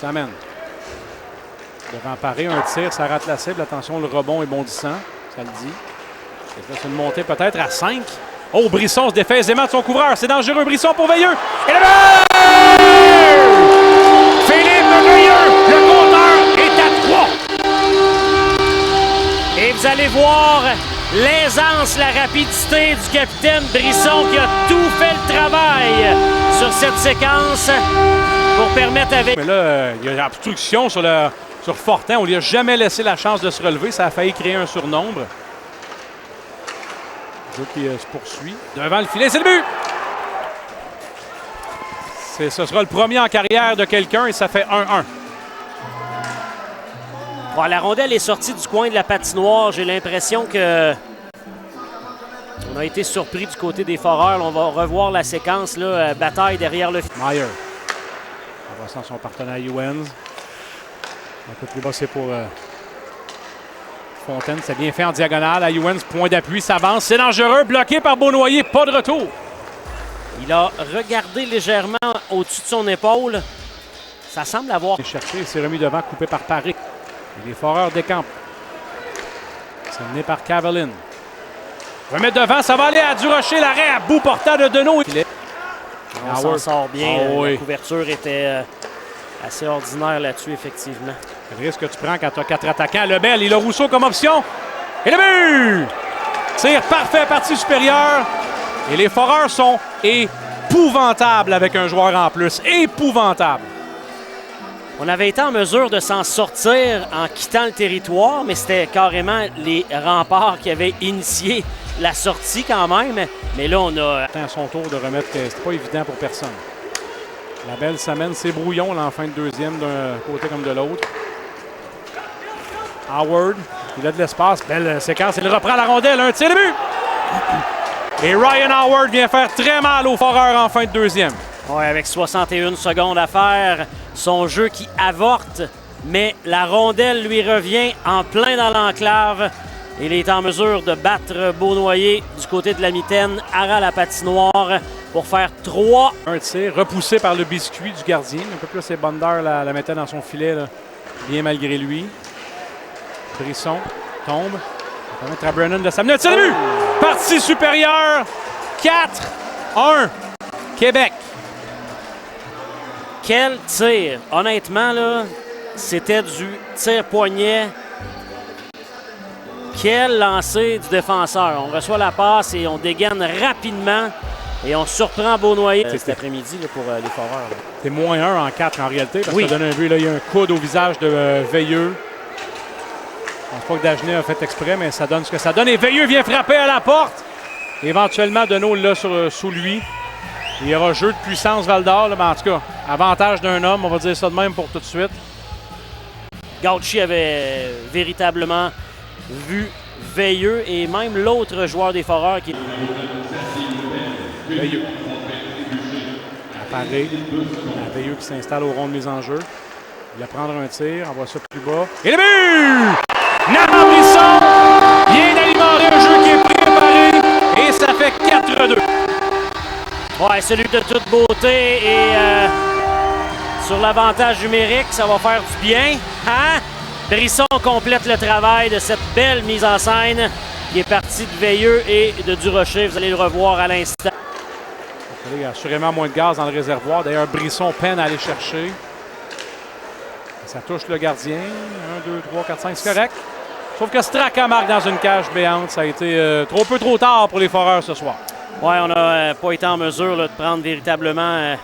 Salmon. Devant parer, un tir, ça rate la cible. Attention, le rebond est bondissant. Ça le dit. C'est une montée peut-être à 5. Oh, Brisson se défait aisément de son couvreur. C'est dangereux, Brisson pour Veilleux. Et le but! Philippe Veilleux, le compteur est à 3. Et vous allez voir l'aisance, la rapidité du capitaine Brisson qui a tout fait le travail sur cette séquence pour permettre avec... Mais là, il y a une obstruction sur Fortin. On lui a jamais laissé la chance de se relever. Ça a failli créer un surnombre. Le jeu qui se poursuit. Devant le filet, c'est le but! Ce sera le premier en carrière de quelqu'un et ça fait 1-1. Bon, la rondelle est sortie du coin de la patinoire. J'ai l'impression que on a été surpris du côté des Foreurs. Là, on va revoir la séquence. Là, bataille derrière le... Meyer. On va sans son partenaire Ewens. Un peu plus bas, c'est pour Fontaine. C'est bien fait en diagonale. À Ewens, point d'appui, s'avance. C'est dangereux. Bloqué par Beaunoyer. Pas de retour. Il a regardé légèrement au-dessus de son épaule. Ça semble avoir... Il s'est remis devant, coupé par Paris. Et les Foreurs décampent. C'est mené par Caroline. Remet devant, ça va aller à Durocher. L'arrêt à bout portant de Deneau. On s'en sort bien. Oui. La couverture était assez ordinaire là-dessus, effectivement. Le risque que tu prends quand tu as 4 attaquants. Lebel, il a Rousseau comme option. Et le but! Tir parfait, partie supérieure. Et les Foreurs sont épouvantables avec un joueur en plus. Épouvantable. On avait été en mesure de s'en sortir en quittant le territoire, mais c'était carrément les Remparts qui avaient initié la sortie quand même. Mais là, on a... À son tour de remettre, c'était pas évident pour personne. La belle s'amène, c'est brouillon là, en fin de deuxième d'un côté comme de l'autre. Howard, il a de l'espace, belle séquence, il reprend la rondelle, un tir de but! Et Ryan Howard vient faire très mal aux Foreurs en fin de deuxième. Oui, avec 61 secondes à faire, son jeu qui avorte, mais la rondelle lui revient en plein dans l'enclave. Il est en mesure de battre Beaunoyer du côté de la mitaine, à la patinoire, pour faire 3. Un tir repoussé par le biscuit du gardien. Un peu plus, c'est Bonder la mettait dans son filet, là, bien malgré lui. Brisson tombe. Ça va permettre à Brennan de s'amener. Un tir de but! Partie supérieure, 4-1, Québec. Quel tir! Honnêtement, là, c'était du tir-poignet. Quel lancer du défenseur. On reçoit la passe et on dégaine rapidement. Et on surprend Beaunoyer cet après-midi pour les Foreurs. C'est moins 1 en 4 en réalité. Parce oui. que ça donne un but. Là, il y a un coude au visage de Veilleux. Je pense pas que Dagenet a fait exprès, mais ça donne ce que ça donne. Et Veilleux vient frapper à la porte. Éventuellement, Deneau l'a sous lui. Il y aura jeu de puissance Val-d'Or, mais en tout cas, avantage d'un homme, on va dire ça de même pour tout de suite. Gauchi avait véritablement vu Veilleux et même l'autre joueur des Foreurs qui... Veilleux. Apparaît. Veilleux qui s'installe au rond de mise en jeu. Il va prendre un tir, envoie ça plus bas. Et le but! Nathan Brisson vient d'alimenter un jeu qui est préparé et ça fait 4-2. Ouais, celui de toute beauté et sur l'avantage numérique, ça va faire du bien. Hein? Brisson complète le travail de cette belle mise en scène qui est partie de Veilleux et de Durocher. Vous allez le revoir à l'instant. Il y a assurément moins de gaz dans le réservoir. D'ailleurs, Brisson peine à aller chercher. Ça touche le gardien. 1, 2, 3, 4, 5, c'est correct. Sauf que Straka marque dans une cage béante. Ça a été trop tard pour les Foreurs ce soir. Ouais, on n'a pas été en mesure là, de prendre véritablement